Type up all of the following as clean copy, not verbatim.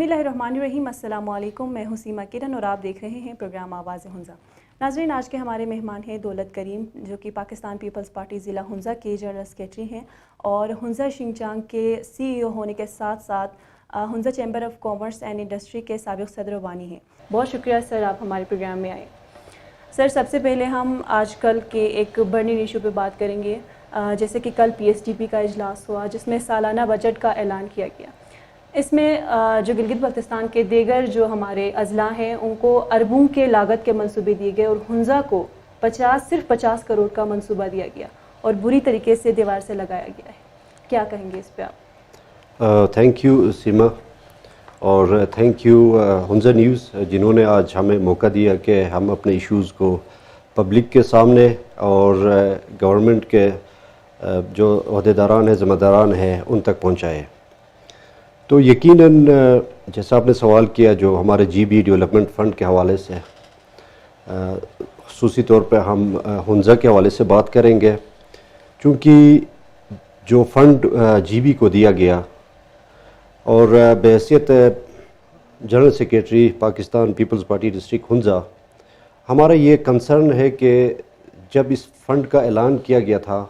اللہ الرحمن الرحیم، السلام علیکم، میں ہوں سیما کرن اور آپ دیکھ رہے ہیں پروگرام آواز ہنزا۔ ناظرین، آج کے ہمارے مہمان ہیں دولت کریم، جو کہ پاکستان پیپلز پارٹی ضلع ہنزا کے جنرل سیکریٹری ہیں اور ہنزا شنگچانگ کے CEO ہونے کے ساتھ ساتھ Hunza chamber of commerce and industry کے سابق صدر و بانی ہیں۔ بہت شکریہ سر، آپ ہمارے پروگرام میں آئے۔ سر، سب سے پہلے ہم آج کل کے ایک برننگ ایشو پہ بات کریں گے، جیسے کہ کل PSDP کا اجلاس ہوا جس میں سالانہ بجٹ کا اعلان کیا گیا۔ اس میں جو گلگت بلتستان کے دیگر جو ہمارے اضلاع ہیں ان کو اربوں کے لاگت کے منصوبے دیے گئے اور ہنزا کو صرف 50 کروڑ کا منصوبہ دیا گیا اور بری طریقے سے دیوار سے لگایا گیا ہے۔ کیا کہیں گے اس پہ آپ؟ تھینک یو سیما، اور تھینک یو ہنزا نیوز جنہوں نے آج ہمیں موقع دیا کہ ہم اپنے ایشوز کو پبلک کے سامنے اور گورنمنٹ کے جو عہدیداران ہیں، ذمہ داران ہیں، ان تک پہنچائے۔ تو یقیناً جیسا آپ نے سوال کیا، جو ہمارے GB ڈیولپمنٹ فنڈ کے حوالے سے خصوصی طور پہ ہم ہنزا کے حوالے سے بات کریں گے، چونکہ جو فنڈ GB کو دیا گیا اور بحیثیت general secretary Pakistan Peoples Party district Hunza, ہمارا یہ کنسرن ہے کہ جب اس فنڈ کا اعلان کیا گیا تھا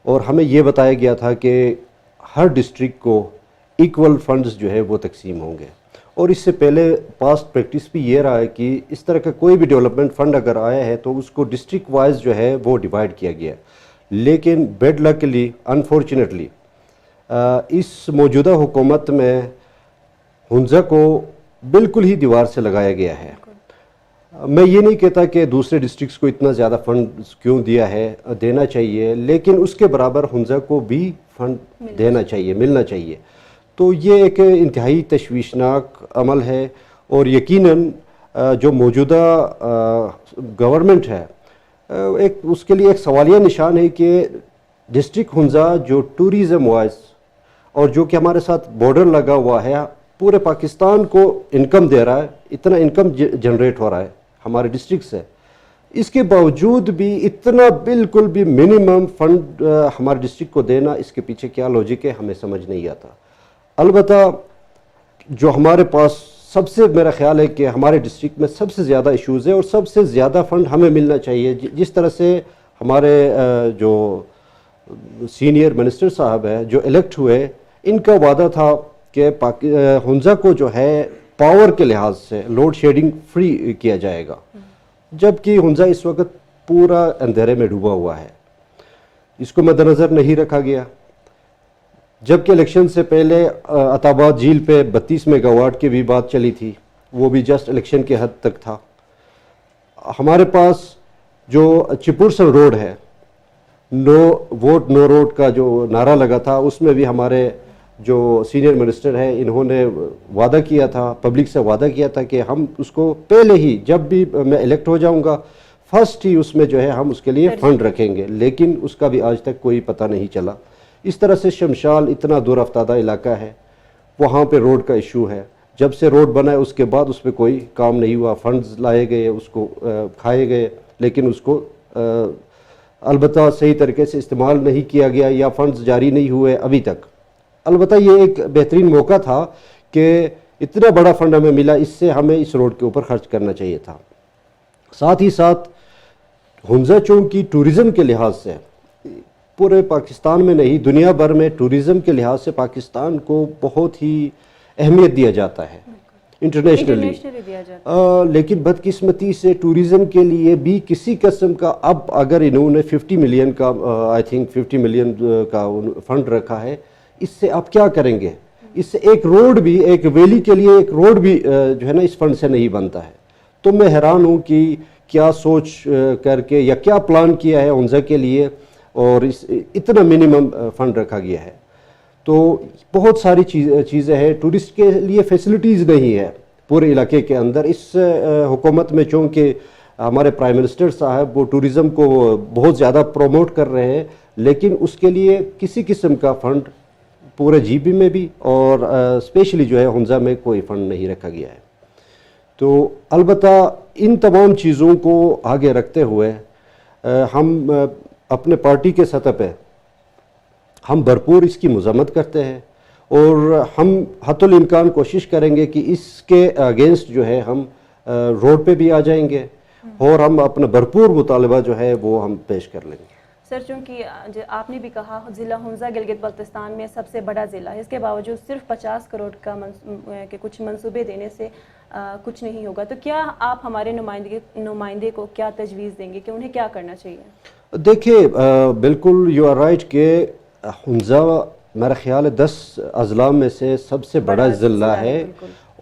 اور ہمیں یہ بتایا گیا تھا کہ ہر ڈسٹرکٹ کو ایکول فنڈز جو ہے وہ تقسیم ہوں گے، اور اس سے پہلے پاسٹ پریکٹس بھی یہ رہا ہے کہ اس طرح کا کوئی بھی ڈیولپمنٹ فنڈ اگر آیا ہے تو اس کو ڈسٹرکٹ وائز جو ہے وہ ڈیوائیڈ کیا گیا ہے۔ لیکن بیڈ لکلی، انفارچونیٹلی، اس موجودہ حکومت میں ہنزا کو بالکل ہی دیوار سے لگایا گیا ہے۔ میں یہ نہیں کہتا کہ دوسرے ڈسٹرکٹس کو اتنا زیادہ فنڈ کیوں دیا ہے، دینا چاہیے، لیکن اس کے برابر ہنزا کو بھی فنڈ دینا چاہیے، ملنا چاہیے۔ تو یہ ایک انتہائی تشویشناک عمل ہے، اور یقیناً جو موجودہ گورنمنٹ ہے اس کے لیے ایک سوالیہ نشان ہے کہ ڈسٹرکٹ ہنزا جو ٹوریزم وائز اور جو کہ ہمارے ساتھ بارڈر لگا ہوا ہے، پورے پاکستان کو انکم دے رہا ہے، اتنا انکم جنریٹ ہو رہا ہے ہمارے ڈسٹرکٹ سے، اس کے باوجود بھی اتنا بالکل بھی منیمم فنڈ ہمارے ڈسٹرکٹ کو دینا، اس کے پیچھے کیا لاجک ہے ہمیں سمجھ نہیں آتا۔ البتہ جو ہمارے پاس سب سے، میرا خیال ہے کہ ہمارے ڈسٹرکٹ میں سب سے زیادہ ایشوز ہیں اور سب سے زیادہ فنڈ ہمیں ملنا چاہیے۔ جس طرح سے ہمارے جو سینئر منسٹر صاحب ہیں جو الیکٹ ہوئے، ان کا وعدہ تھا کہ ہنزا کو جو ہے پاور کے لحاظ سے لوڈ شیڈنگ فری کیا جائے گا، جبکہ ہنزا اس وقت پورا اندھیرے میں ڈوبا ہوا ہے، اس کو مد نظر نہیں رکھا گیا۔ جبکہ الیکشن سے پہلے عطاباد جھیل پہ 32 میگا واٹ کی بھی بات چلی تھی، وہ بھی جسٹ الیکشن کے حد تک تھا۔ ہمارے پاس جو چپورسن روڈ ہے، نو ووٹ نو روڈ کا جو نعرہ لگا تھا، اس میں بھی ہمارے جو سینئر منسٹر ہیں انہوں نے وعدہ کیا تھا، پبلک سے وعدہ کیا تھا کہ ہم اس کو پہلے ہی، جب بھی میں الیکٹ ہو جاؤں گا، فرسٹ ہی اس میں جو ہے ہم اس کے لیے فنڈ رکھیں گے، لیکن اس کا بھی آج تک کوئی پتہ نہیں چلا۔ اس طرح سے شمشال اتنا دور افتادہ علاقہ ہے، وہاں پہ روڈ کا ایشو ہے، جب سے روڈ بنا ہے اس کے بعد اس پہ کوئی کام نہیں ہوا، فنڈز لائے گئے، اس کو کھائے گئے، لیکن اس کو البتہ صحیح طریقے سے استعمال نہیں کیا گیا یا فنڈز جاری نہیں ہوئے ابھی تک۔ البتہ یہ ایک بہترین موقع تھا کہ اتنا بڑا فنڈ ہمیں ملا، اس سے ہمیں اس روڈ کے اوپر خرچ کرنا چاہیے تھا۔ ساتھ ہی ساتھ ہنزا چونکہ ٹوریزم کے لحاظ سے پورے پاکستان میں نہیں، دنیا بھر میں ٹوریزم کے لحاظ سے پاکستان کو بہت ہی اہمیت دیا جاتا ہے انٹرنیشنلی، لیکن بدقسمتی سے ٹوریزم کے لیے بھی کسی قسم کا، اب اگر انہوں نے 50 ملین کا آئی تھنک 50 ملین کا فنڈ رکھا ہے، اس سے آپ کیا کریں گے؟ اس سے ایک روڈ بھی، ایک ویلی کے لیے ایک روڈ بھی جو ہے نا اس فنڈ سے نہیں بنتا ہے۔ تو میں حیران ہوں کہ کیا سوچ کر کے یا کیا پلان کیا ہے ہنزا کے لیے، اور اتنا منیمم فنڈ رکھا گیا ہے۔ تو بہت ساری چیزیں ہیں، ٹورسٹ کے لیے فیسلٹیز نہیں ہے پورے علاقے کے اندر۔ اس حکومت میں چونکہ ہمارے پرائم منسٹر صاحب وہ ٹورزم کو بہت زیادہ پروموٹ کر رہے ہیں، لیکن اس کے لیے کسی قسم کا فنڈ پورے GB میں بھی اور اسپیشلی جو ہے ہنزا میں کوئی فنڈ نہیں رکھا گیا ہے۔ تو البتہ ان تمام چیزوں کو آگے رکھتے ہوئے ہم اپنے پارٹی کے سطح پہ ہم بھرپور اس کی مذمت کرتے ہیں، اور ہم حتی الامکان کوشش کریں گے کہ اس کے اگینسٹ جو ہے ہم روڈ پہ بھی آ جائیں گے اور ہم اپنا بھرپور مطالبہ جو ہے وہ ہم پیش کر لیں گے. سر چونکہ آپ نے بھی کہا ضلع ہنزا گلگت بلتستان میں سب سے بڑا ضلع ہے، اس کے باوجود صرف 50 کروڑ کا کے کچھ منصوبے دینے سے کچھ نہیں ہوگا، تو کیا آپ ہمارے نمائندے کو کیا تجویز دیں گے کہ انہیں کیا کرنا چاہیے؟ دیکھیے بالکل یو آر رائٹ کہ ہنزا میرا خیال ہے 10 اضلاع میں سے سب سے بڑا ضلع ہے،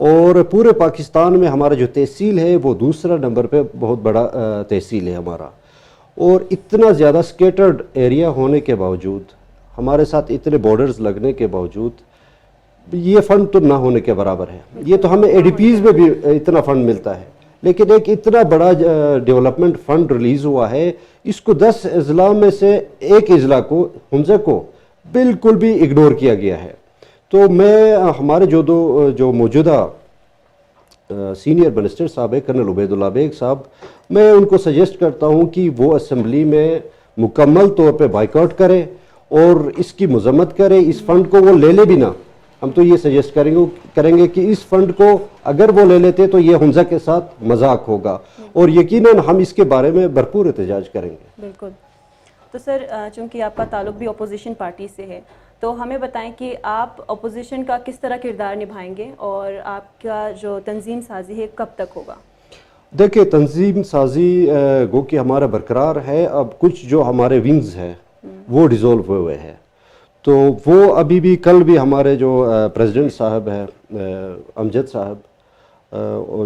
اور پورے پاکستان میں ہمارا جو تحصیل ہے وہ دوسرا نمبر پہ بہت بڑا تحصیل ہے ہمارا، اور اتنا زیادہ سکیٹرڈ ایریا ہونے کے باوجود، ہمارے ساتھ اتنے بارڈرز لگنے کے باوجود یہ فنڈ تو نہ ہونے کے برابر ہے. یہ تو ہمیں اے ڈی پیز میں بھی اتنا فنڈ ملتا ہے، لیکن ایک اتنا بڑا ڈیولپمنٹ فنڈ ریلیز ہوا ہے، اس کو 10 اضلاع میں سے ایک اضلاع کو ہنزا کو بالکل بھی اگنور کیا گیا ہے. تو میں ہمارے جو موجودہ سینئر منسٹر صاحب ہے کرنل عبید اللہ بیگ صاحب، میں ان کو سجیسٹ کرتا ہوں کہ وہ اسمبلی میں مکمل طور پہ بائیکاٹ کرے اور اس کی مذمت کرے. اس فنڈ کو وہ لے بھی نہ، ہم تو یہ سجیسٹ کریں گے کہ اس فنڈ کو اگر وہ لے لیتے تو یہ ہنزا کے ساتھ مذاق ہوگا، اور یقیناً ہم اس کے بارے میں بھرپور احتجاج کریں گے. بالکل. تو سر چونکہ آپ کا تعلق بھی اپوزیشن پارٹی سے ہے، تو ہمیں بتائیں کہ آپ اپوزیشن کا کس طرح کردار نبھائیں گے، اور آپ کا جو تنظیم سازی ہے کب تک ہوگا؟ دیکھیں تنظیم سازی گو کہ ہمارا برقرار ہے. اب کچھ جو ہمارے ونگز ہیں وہ ڈیزولو ہوئے ہیں، تو وہ ابھی بھی کل بھی ہمارے جو پریزیڈنٹ صاحب ہیں امجد صاحب،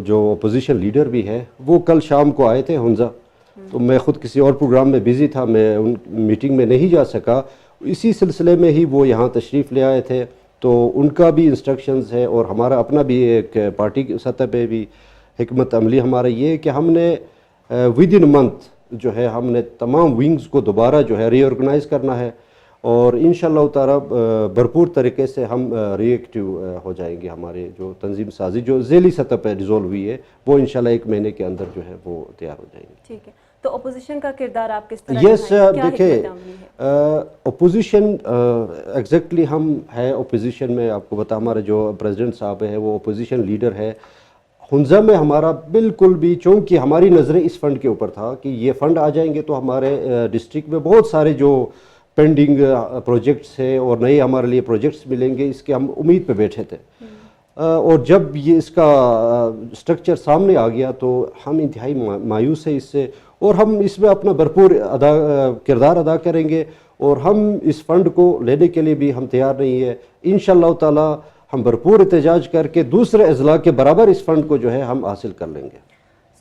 جو اپوزیشن لیڈر بھی ہے، وہ کل شام کو آئے تھے ہنزا. تو میں خود کسی اور پروگرام میں بیزی تھا، میں ان میٹنگ میں نہیں جا سکا. اسی سلسلے میں ہی وہ یہاں تشریف لے آئے تھے. تو ان کا بھی انسٹرکشنز ہے، اور ہمارا اپنا بھی ایک پارٹی کی سطح پہ بھی حکمت عملی ہمارا یہ ہے کہ ہم نے ود ان منتھ جو ہے ہم نے تمام ونگز کو دوبارہ جو ہے ری آرگنائز کرنا ہے، اور انشاءاللہ تعالی بھرپور طریقے سے ہم ری ایکٹیو ہو جائیں گے. ہمارے جو تنظیم سازی جو ذیلی سطح پہ ڈیزولو ہوئی ہے وہ انشاءاللہ 1 مہینے کے اندر جو ہے وہ تیار ہو جائیں گے. ٹھیک ہے. تو اپوزیشن کا کردار آپ کس طرح یس نبھائیں گے؟ دیکھیں اپوزیشن ایگزیکٹلی ہم ہے اپوزیشن میں. آپ کو بتا ہمارے جو پریزیڈنٹ صاحب ہے وہ اپوزیشن لیڈر ہے. ہنزا میں ہمارا بالکل بھی، چونکہ ہماری نظریں اس فنڈ کے اوپر تھا کہ یہ فنڈ آ جائیں گے تو ہمارے ڈسٹرکٹ میں بہت سارے جو پینڈنگ پروجیکٹس ہیں اور نئے ہمارے لیے پروجیکٹس ملیں گے، اس کے ہم امید پہ بیٹھے تھے. اور جب یہ اس کا سٹرکچر سامنے آ گیا تو ہم انتہائی مایوس ہیں اس سے، اور ہم اس میں اپنا بھرپور کردار ادا کریں گے، اور ہم اس فنڈ کو لینے کے لیے بھی ہم تیار نہیں ہے. انشاءاللہ تعالی ہم بھرپور احتجاج کر کے دوسرے اضلاع کے برابر اس فنڈ کو جو ہے ہم حاصل کر لیں گے.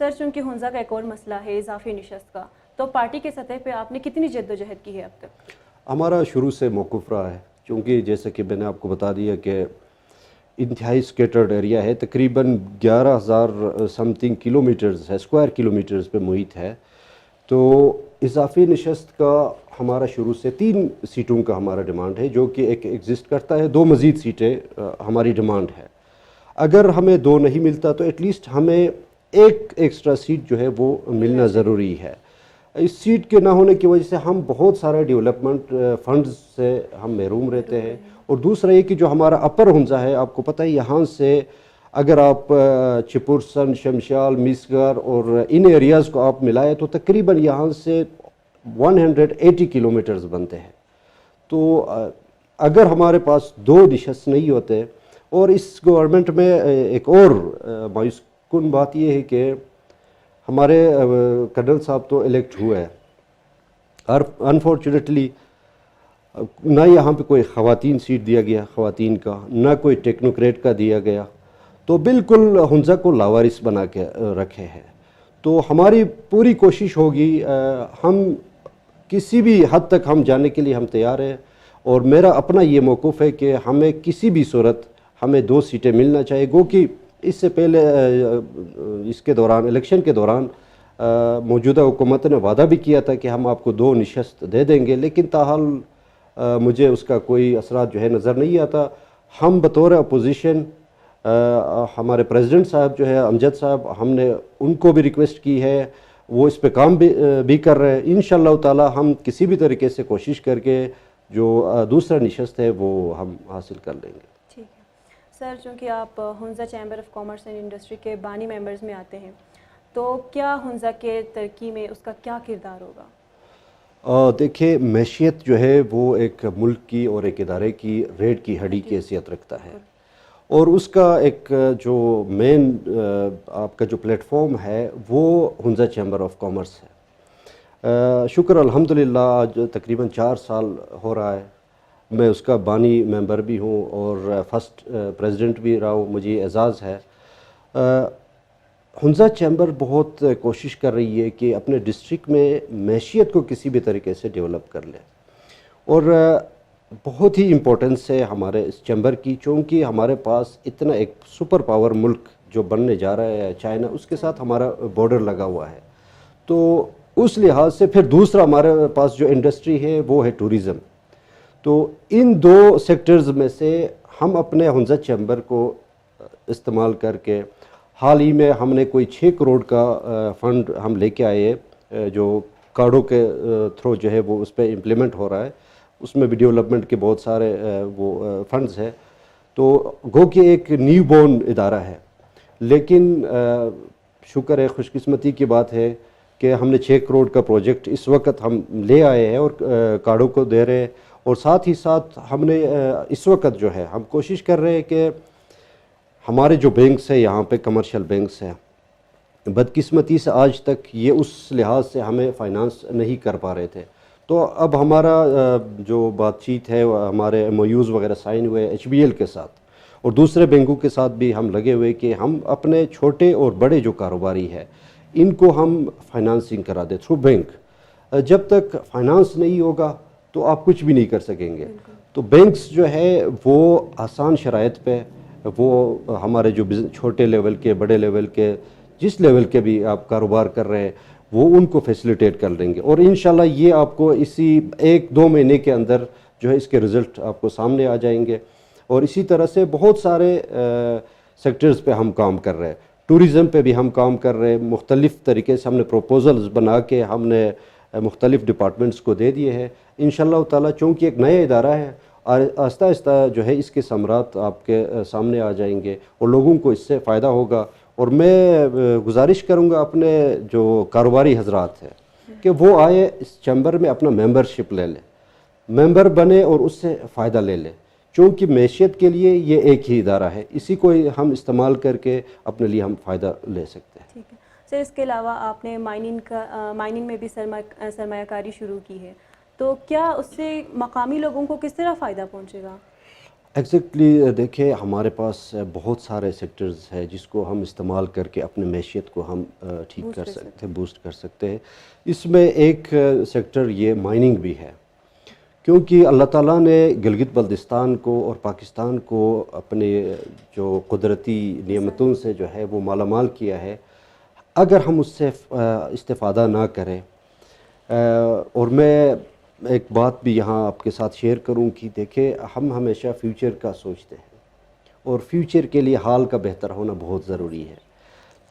سر چونکہ ہنزا کا ایک اور مسئلہ ہے اضافی نشست کا، تو پارٹی کے سطح پہ آپ نے کتنی جدوجہد کی ہے اب تک؟ ہمارا شروع سے موقف رہا ہے، چونکہ جیسے کہ میں نے آپ کو بتا دیا کہ انتہائی سکیٹرڈ ایریا ہے، تقریباً 11,000 سم تھنگ کلومیٹرز ہے، اسکوائر کلومیٹرز پہ محیط ہے. تو اضافی نشست کا ہمارا شروع سے 3 سیٹوں کا ہمارا ڈیمانڈ ہے، جو کہ ایک ایگزسٹ کرتا ہے. 2 مزید سیٹیں ہماری ڈیمانڈ ہے. اگر ہمیں 2 نہیں ملتا تو ایٹ لیسٹ ہمیں ایک ایکسٹرا سیٹ جو ہے وہ ملنا ضروری ہے. اس سیٹ کے نہ ہونے کی وجہ سے ہم بہت سارے ڈیولپمنٹ فنڈز سے ہم محروم رہتے ہیں. اور دوسرا یہ کہ جو ہمارا اپر ہنزا ہے، آپ کو پتہ ہے یہاں سے اگر آپ چپرسن، شمشال، میسگار اور ان ایریاز کو آپ ملائے تو تقریباً یہاں سے 180 کلومیٹرز بنتے ہیں. تو اگر ہمارے پاس 2 نشست نہیں ہوتے، اور اس گورنمنٹ میں ایک اور مایوس کن بات یہ ہے کہ ہمارے کرنل صاحب تو الیکٹ ہوئے ہیں، اور انفارچونیٹلی نہ یہاں پہ کوئی خواتین سیٹ دیا گیا خواتین کا، نہ کوئی ٹیکنوکریٹ کا دیا گیا، تو بالکل ہنزا کو لاوارث بنا کے رکھے ہیں. تو ہماری پوری کوشش ہوگی، ہم کسی بھی حد تک ہم جانے کے لیے ہم تیار ہیں. اور میرا اپنا یہ موقف ہے کہ ہمیں کسی بھی صورت ہمیں 2 سیٹیں ملنا چاہیے. گو کہ اس سے پہلے اس کے دوران الیکشن کے دوران موجودہ حکومت نے وعدہ بھی کیا تھا کہ ہم آپ کو 2 نشست دے دیں گے، لیکن تاحال مجھے اس کا کوئی اثرات جو ہے نظر نہیں آتا. ہم بطور اپوزیشن ہمارے پریزیڈنٹ صاحب جو ہے امجد صاحب، ہم نے ان کو بھی ریکویسٹ کی ہے، وہ اس پہ کام بھی کر رہے ہیں. انشاءاللہ تعالی ہم کسی بھی طریقے سے کوشش کر کے جو دوسرا نشست ہے وہ ہم حاصل کر لیں گے. ٹھیک ہے سر، چونکہ آپ Hunza chamber of commerce and industry کے بانی ممبرز میں آتے ہیں، تو کیا ہنزہ کے ترقی میں اس کا کیا کردار ہوگا؟ دیکھیں، معیشت جو ہے وہ ایک ملک کی اور ایک ادارے کی ریڑھ کی ہڈی کی حیثیت رکھتا ہے، اور اس کا ایک جو مین آپ کا جو پلیٹ فارم ہے وہ ہنزہ چیمبر آف کامرس ہے. شکر الحمدللہ آج تقریباً 4 سال ہو رہا ہے، میں اس کا بانی ممبر بھی ہوں اور فرسٹ پریزیڈنٹ بھی رہا ہوں. مجھے اعزاز ہے. ہنزہ چیمبر بہت کوشش کر رہی ہے کہ اپنے ڈسٹرکٹ میں معیشت کو کسی بھی طریقے سے ڈیولپ کر لے، اور بہت ہی امپورٹنس ہے ہمارے اس چیمبر کی، چونکہ ہمارے پاس اتنا ایک سپر پاور ملک جو بننے جا رہا ہے چائنا، اس کے ساتھ ہمارا بارڈر لگا ہوا ہے. تو اس لحاظ سے پھر دوسرا ہمارے پاس جو انڈسٹری ہے وہ ہے ٹوریزم. تو ان 2 سیکٹرز میں سے ہم اپنے ہنزہ چیمبر کو استعمال کر کے حال ہی میں ہم نے کوئی 6 کروڑ کا فنڈ ہم لے کے آئے، جو کارڈوں کے تھرو جو ہے وہ اس پہ امپلیمنٹ ہو رہا ہے. اس میں بھی ڈیولپمنٹ کے بہت سارے وہ فنڈز ہیں. تو گو کہ ایک نیو بورن ادارہ ہے، لیکن شکر ہے، خوش قسمتی کی بات ہے کہ ہم نے 6 کروڑ کا پروجیکٹ اس وقت ہم لے آئے ہیں اور کارڈوں کو دے رہے ہیں. اور ساتھ ہی ساتھ ہم نے اس وقت جو ہے ہم کوشش کر رہے ہیں کہ ہمارے جو بینکس ہیں یہاں پہ کمرشل بینکس ہیں، بدقسمتی سے آج تک یہ اس لحاظ سے ہمیں فائنانس نہیں کر پا رہے تھے. تو اب ہمارا جو بات چیت ہے ہمارے ایم او یوز وغیرہ سائن ہوئے HBL کے ساتھ اور دوسرے بینکوں کے ساتھ بھی ہم لگے ہوئے کہ ہم اپنے چھوٹے اور بڑے جو کاروباری ہے ان کو ہم فائنانسنگ کرا دیں تھرو بینک. جب تک فائنانس نہیں ہوگا تو آپ کچھ بھی نہیں کر سکیں گے. تو بینکس جو ہے وہ آسان شرائط پہ وہ ہمارے جو چھوٹے لیول کے، بڑے لیول کے، جس لیول کے بھی آپ کاروبار کر رہے ہیں وہ ان کو فیسیلیٹیٹ کر دیں گے. اور انشاءاللہ یہ آپ کو اسی 1-2 مہینے کے اندر جو ہے اس کے رزلٹ آپ کو سامنے آ جائیں گے. اور اسی طرح سے بہت سارے سیکٹرز پہ ہم کام کر رہے ہیں. ٹوریزم پہ بھی ہم کام کر رہے ہیں. مختلف طریقے سے ہم نے پروپوزلز بنا کے ہم نے مختلف ڈپارٹمنٹس کو دے دیے ہیں. انشاءاللہ تعالیٰ چونکہ ایک نیا ادارہ ہے، آہستہ آہستہ جو ہے اس کے ثمرات آپ کے سامنے آ جائیں گے اور لوگوں کو اس سے فائدہ ہوگا. اور میں گزارش کروں گا اپنے جو کاروباری حضرات ہیں کہ وہ آئے اس چیمبر میں اپنا ممبرشپ لے لیں، ممبر بنے اور اس سے فائدہ لے لیں، چونکہ معیشت کے لیے یہ ایک ہی ادارہ ہے، اسی کو ہم استعمال کر کے اپنے لیے ہم فائدہ لے سکتے ہیں. ٹھیک ہے سر، اس کے علاوہ آپ نے مائننگ میں بھی سرمایہ کاری شروع کی ہے، تو کیا اس سے مقامی لوگوں کو کس طرح فائدہ پہنچے گا؟ ایگزیکٹلی دیکھیں، ہمارے پاس بہت سارے سیکٹرز ہیں جس کو ہم استعمال کر کے اپنے معیشت کو ہم ٹھیک کر سکتے ہیں، بوسٹ کر سکتے ہیں. اس میں ایک سیکٹر یہ مائننگ بھی ہے، کیونکہ اللہ تعالیٰ نے گلگت بلتستان کو اور پاکستان کو اپنے جو قدرتی نعمتوں سے جو ہے وہ مالا مال کیا ہے. اگر ہم اس سے استفادہ نہ کریں، اور میں ایک بات بھی یہاں آپ کے ساتھ شیئر کروں کہ دیکھیں، ہم ہمیشہ فیوچر کا سوچتے ہیں اور فیوچر کے لیے حال کا بہتر ہونا بہت ضروری ہے.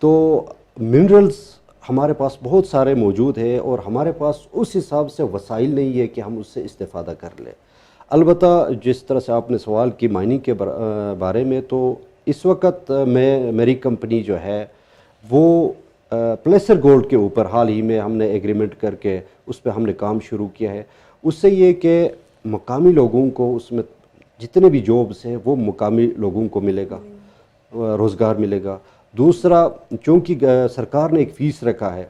تو منرلز ہمارے پاس بہت سارے موجود ہیں اور ہمارے پاس اس حساب سے وسائل نہیں ہے کہ ہم اس سے استفادہ کر لیں. البتہ جس طرح سے آپ نے سوال کی مائننگ کے بارے میں، تو اس وقت میری کمپنی جو ہے وہ پلیسر گولڈ کے اوپر حال ہی میں ہم نے ایگریمنٹ کر کے اس پہ ہم نے کام شروع کیا ہے. اس سے یہ کہ مقامی لوگوں کو اس میں جتنے بھی جابس ہیں وہ مقامی لوگوں کو ملے گا، روزگار ملے گا. دوسرا، چونکہ سرکار نے ایک فیس رکھا ہے،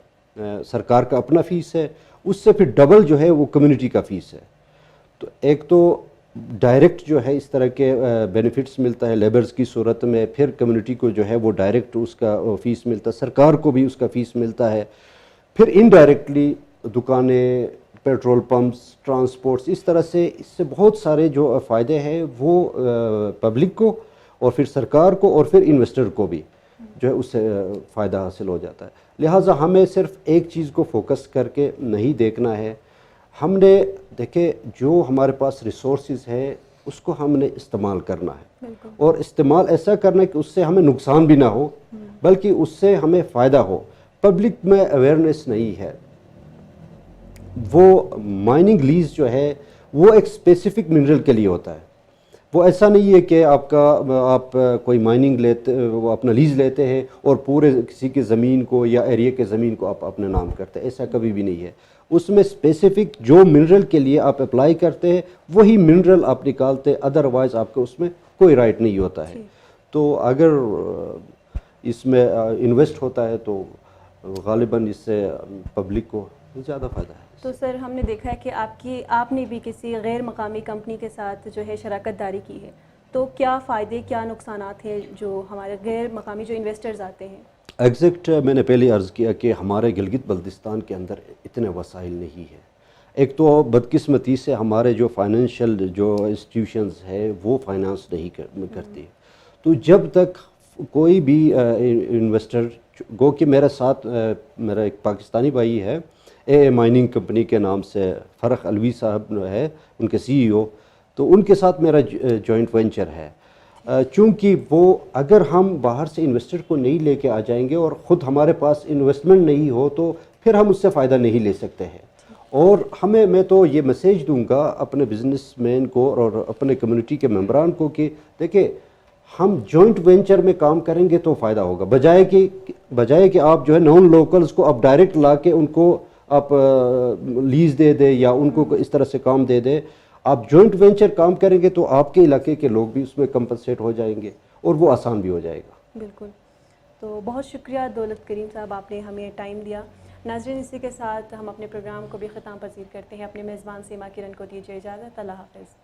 سرکار کا اپنا فیس ہے، اس سے پھر ڈبل جو ہے وہ کمیونٹی کا فیس ہے. تو ایک تو ڈائریکٹ جو ہے اس طرح کے بینیفٹس ملتا ہے لیبرز کی صورت میں، پھر کمیونٹی کو جو ہے وہ ڈائریکٹ اس کا فیس ملتا ہے، سرکار کو بھی اس کا فیس ملتا ہے. پھر انڈائریکٹلی دکانیں، پیٹرول پمپس، ٹرانسپورٹس، اس طرح سے اس سے بہت سارے جو فائدے ہیں وہ پبلک کو اور پھر سرکار کو اور پھر انویسٹر کو بھی جو ہے اس سے فائدہ حاصل ہو جاتا ہے. لہٰذا ہمیں صرف ایک چیز کو فوکس کر کے نہیں دیکھنا ہے. ہم نے دیکھے جو ہمارے پاس ریسورسز ہے اس کو ہم نے استعمال کرنا ہے، اور استعمال ایسا کرنا ہے کہ اس سے ہمیں نقصان بھی نہ ہو بلکہ اس سے ہمیں فائدہ ہو. پبلک میں اویئرنیس نہیں ہے. وہ مائننگ لیز جو ہے وہ ایک اسپیسیفک منرل کے لیے ہوتا ہے. وہ ایسا نہیں ہے کہ آپ کوئی مائننگ لیتے وہ اپنا لیز لیتے ہیں اور پورے کسی کی زمین کو یا ایریا کے زمین کو آپ اپنے نام کرتے ہیں. ایسا کبھی بھی نہیں ہے. اس میں اسپیسیفک جو منرل کے لیے آپ اپلائی کرتے ہیں وہی منرل آپ نکالتے ہیں, ادروائز آپ کو اس میں کوئی رائٹ نہیں ہوتا ہے. تو اگر اس میں انویسٹ ہوتا ہے تو غالباً اس سے پبلک کو زیادہ فائدہ ہے. تو سر ہم نے دیکھا ہے کہ آپ نے بھی کسی غیر مقامی کمپنی کے ساتھ جو ہے شراکت داری کی ہے, تو کیا فائدے کیا نقصانات ہیں جو ہمارے غیر مقامی جو انویسٹرز آتے ہیں؟ ایگزیکٹ میں نے پہلے عرض کیا کہ ہمارے گلگت بلتستان کے اندر اتنے وسائل نہیں ہیں. ایک تو بدقسمتی سے ہمارے جو فائنینشیل جو انسٹیٹیوشنز ہے وہ فائنانس نہیں کرتی. تو جب تک کوئی بھی انویسٹر, گو کہ میرے ساتھ میرا ایک پاکستانی بھائی ہے اے مائننگ کمپنی کے نام سے, فرخ الوی صاحب ہے ان کے سی ای او, تو ان کے ساتھ میرا جوائنٹ وینچر ہے. چونکہ وہ اگر ہم باہر سے انویسٹر کو نہیں لے کے آ جائیں گے اور خود ہمارے پاس انویسٹمنٹ نہیں ہو تو پھر ہم اس سے فائدہ نہیں لے سکتے ہیں. اور میں تو یہ میسیج دوں گا اپنے بزنس مین کو اور اپنے کمیونٹی کے ممبران کو کہ دیکھیں ہم جوائنٹ وینچر میں کام کریں گے تو فائدہ ہوگا, بجائے کہ آپ جو ہے نان لوکلز کو آپ ڈائریکٹ لا کے ان کو آپ لیز دے دیں یا ان کو اس طرح سے کام دے دیں. آپ جوائنٹ وینچر کام کریں گے تو آپ کے علاقے کے لوگ بھی اس میں کمپنسیٹ ہو جائیں گے اور وہ آسان بھی ہو جائے گا. بالکل. تو بہت شکریہ دولت کریم صاحب, آپ نے ہمیں ٹائم دیا. ناظرین اسی کے ساتھ ہم اپنے پروگرام کو بھی ختم پذیر کرتے ہیں. اپنے میزبان سیما کرن کو دیجیے اجازت. اللہ حافظ.